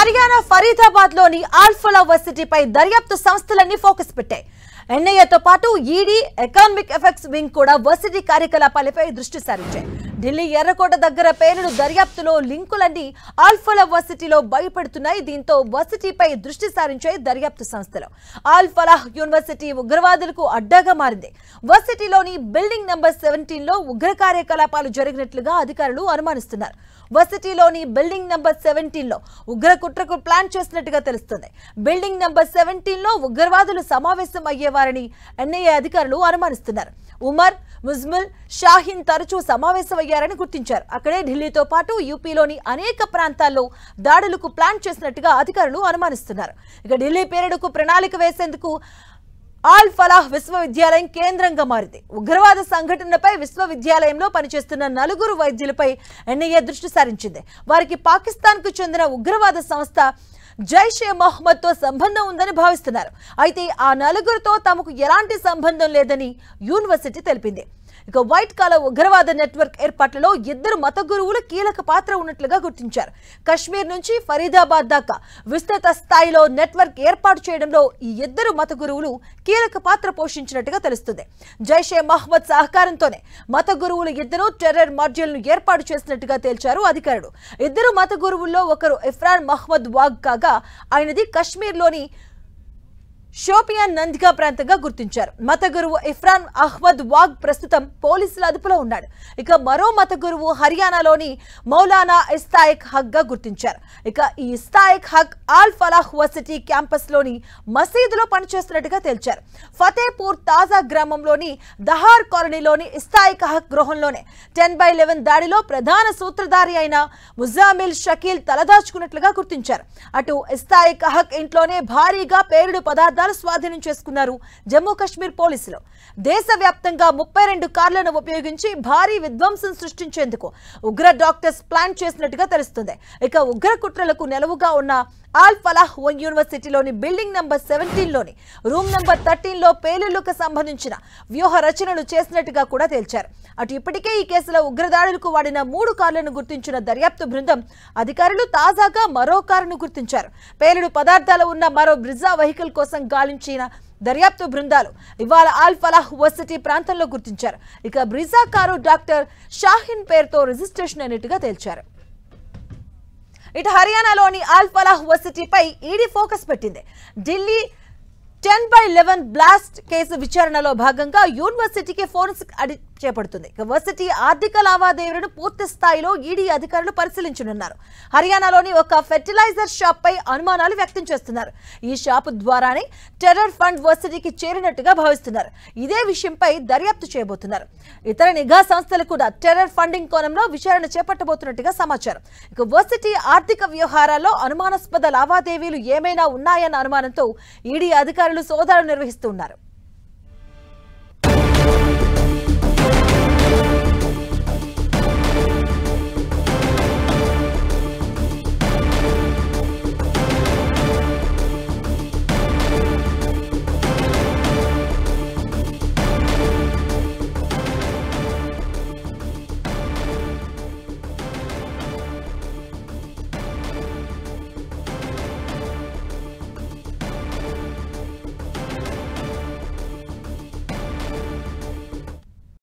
హర్యానా ఫరీదాబాద్ లోని ఆల్ఫలా వర్సిటీపై దర్యాప్తు సంస్థలన్నీ ఫోకస్ పెట్టాయి. ఎన్ఐఏతో పాటు ఈడీ, ఎకనామిక్ ఎఫెక్ట్స్ వింగ్ కూడా వర్సిటీ కార్యకలాపాలపై దృష్టి సారించాయి. ఢిల్లీ ఎర్రకోట దగ్గర పేలుడు దర్యాప్తులో లింకులన్నీ ఆల్ఫలా వర్సిటీలో బయటపడుతున్నాయి. దీంతో వర్సిటీపై దృష్టి సారించాయి దర్యాప్తు సంస్థలు. ఆల్ఫలా యూనివర్సిటీ ఉగ్రవాదులకు అడ్డాగా మారింది. వర్సిటీలోని బిల్డింగ్ నంబర్ 17 లో ఉగ్ర కార్యకలాపాలు జరిగినట్లుగా అధికారులు అనుమానిస్తున్నారు. వర్సిటీలోని బిల్డింగ్ నంబర్ 17 లో ఉగ్ర కుట్రకు ప్లాన్ చేసినట్టుగా తెలుస్తుంది. బిల్డింగ్ నంబర్ 17 లో ఉగ్రవాదులు సమావేశం అయ్యేవారని ఎన్ఐఏ అధికారులు అనుమానిస్తున్నారు. ఉమర్, ముజ్మిల్, షాహీన్ తరచూ సమావేశమయ్యారని గుర్తించారు. అక్కడే ఢిల్లీతో పాటు యూపీలోని అనేక ప్రాంతాల్లో దాడులకు ప్లాన్ చేసినట్టుగా అధికారులు అనుమానిస్తున్నారు. ఇక ఢిల్లీ పేలుడుకు ప్రణాళిక వేసేందుకు ఆల్ ఫలాహ్ విశ్వవిద్యాలయం కేంద్రంగా మారింది. ఉగ్రవాద సంఘటనపై విశ్వవిద్యాలయంలో పనిచేస్తున్న 4 వైద్యులపై ఎన్ఐఏ దృష్టి సారించింది. వారికి పాకిస్తాన్ కు చెందిన ఉగ్రవాద సంస్థ జైషే మహమ్మద్ తో సంబంధం ఉందని భావిస్తున్నారు. అయితే ఆ 4తో తమకు ఎలాంటి సంబంధం లేదని యూనివర్సిటీ తెలిపింది. ఇక వైట్ కాలర్ ఉగ్రవాద నెట్వర్క్ ఏర్పాట్లలో 2 మత గురువులు కీలక పాత్ర ఉన్నట్లుగా గుర్తించారు. కశ్మీర్ నుంచి ఫరీదాబాద్ దాకా విస్తృత స్థాయిలో నెట్వర్క్ ఏర్పాటు చేయడంలో ఈ 2 మత గురువులు కీలక పాత్ర పోషించినట్టుగా తెలుస్తుంది. జైషే మహమ్మద్ సహకారంతోనే మత గురువులు 2 టెర్రర్ మాడ్యూల్ను ఏర్పాటు చేసినట్టుగా తేల్చారు అధికారులు. 2 మత గురువుల్లో ఒకరు ఇఫ్రాన్ మహమ్మద్ వాగ్ కాగా ఆయనది కశ్మీర్లోని షోపియాన్ నందిగా ప్రాంతంగా గుర్తించారు. మత గురువు ఇఫ్రాన్ అహ్మద్ వాగ్ ప్రస్తుతం పోలీసుల అదుపులో ఉన్నాడు. ఇక మరో మత గురువు హర్యానాలోని మౌలానా ఇస్తాయిక్ హక్ గా గుర్తించారు. ఇక ఈ ఇస్తాయిక్ Haq all Falah varsity campus లోని మసీదులో పనిచేస్తున్నట్టుగా తేల్చారు. ఫతేపూర్ తాజా గ్రామంలోని దహార్ కాలనీలోని ఇస్తాయిక్ హక్ గృహంలోనే 10/11 దాడిలో ప్రధాన సూత్రధారి అయిన ముజామిల్ షకీల్ తలదాచుకున్నట్లుగా గుర్తించారు. అటు ఇస్తాయిక్ హక్ ఇంట్లోనే భారీగా పేలుడు పదార్థాలు స్వాధీనం చేసుకున్నారు జమ్మూ కాశ్మీర్ పోలీసులు. దేశవ్యాప్తంగా 32 కార్లను ఉపయోగించి భారీ విధ్వంసం సృష్టించేందుకు ఉగ్ర డాక్టర్స్ ప్లాన్ చేసినట్టుగా తెలుస్తుంది. ఇక ఉగ్ర కుట్రలకు నెలవుగా ఉన్న ఆల్ ఫలాహ్ యూనివర్సిటీలోని బిల్డింగ్ నంబర్ 17 లోని రూమ్ నంబర్ 13 లో పేలుళ్లకు సంబంధించిన వ్యూహ రచనలు చేసినట్టుగా కూడా తేల్చారు. అటు ఇప్పటికే ఈ కేసులో ఉగ్రదాడులకు వాడిన 3 కార్లను గుర్తించిన దర్యాప్తు బృందం అధికారులు తాజాగా మరో కారును గుర్తించారు. పేలుడు పదార్థాలు ఉన్న మరో బ్రిజా వెహికల్ కోసం గాలించిన దర్యాప్తు బృందాలు ఇవాళ ఆల్ ఫలాహ్ వర్సిటీ ప్రాంతంలో గుర్తించారు. ఇక బ్రిజా కారు డాక్టర్ షాహీన్ పేరుతో రిజిస్ట్రేషన్ అయినట్టుగా తేల్చారు. ఇటు హర్యానాలోని ఆల్ ఫలాహ్ వర్సిటీపై ఈడీ ఫోకస్ పెట్టింది. ఢిల్లీ 10/11 బ్లాస్ట్ కేసు విచారణలో భాగంగా యూనివర్సిటీకి ఫోరెన్సిక్ ఆడిట్ చేపడుతుంది. వర్సిటీ ఆర్థిక లావాదేవీలను పూర్తి స్థాయిలో ఈడీ అధికారులు పరిశీలించనున్నారు. హర్యానాలోని ఒక ఫెర్టిలైజర్ షాప్ పై అనుమానాలు వ్యక్తం చేస్తున్నారు. ఈ షాపు ద్వారానే టెర్రర్ ఫండ్ వర్సిటీకి చేరినట్టుగా భావిస్తున్నారు. ఇదే విషయంపై దర్యాప్తు చేయబోతున్నారు. ఇతర నిఘా సంస్థలు కూడా టెర్రర్ ఫండింగ్ కోణంలో విచారణ చేపట్టబోతున్నట్టుగా సమాచారం. ఇక వర్సిటీ ఆర్థిక వ్యవహారాల్లో అనుమానాస్పద లావాదేవీలు ఏమైనా ఉన్నాయన్న అనుమానంతో ఈడీ అధికారులు సోదాలు నిర్వహిస్తున్నారు.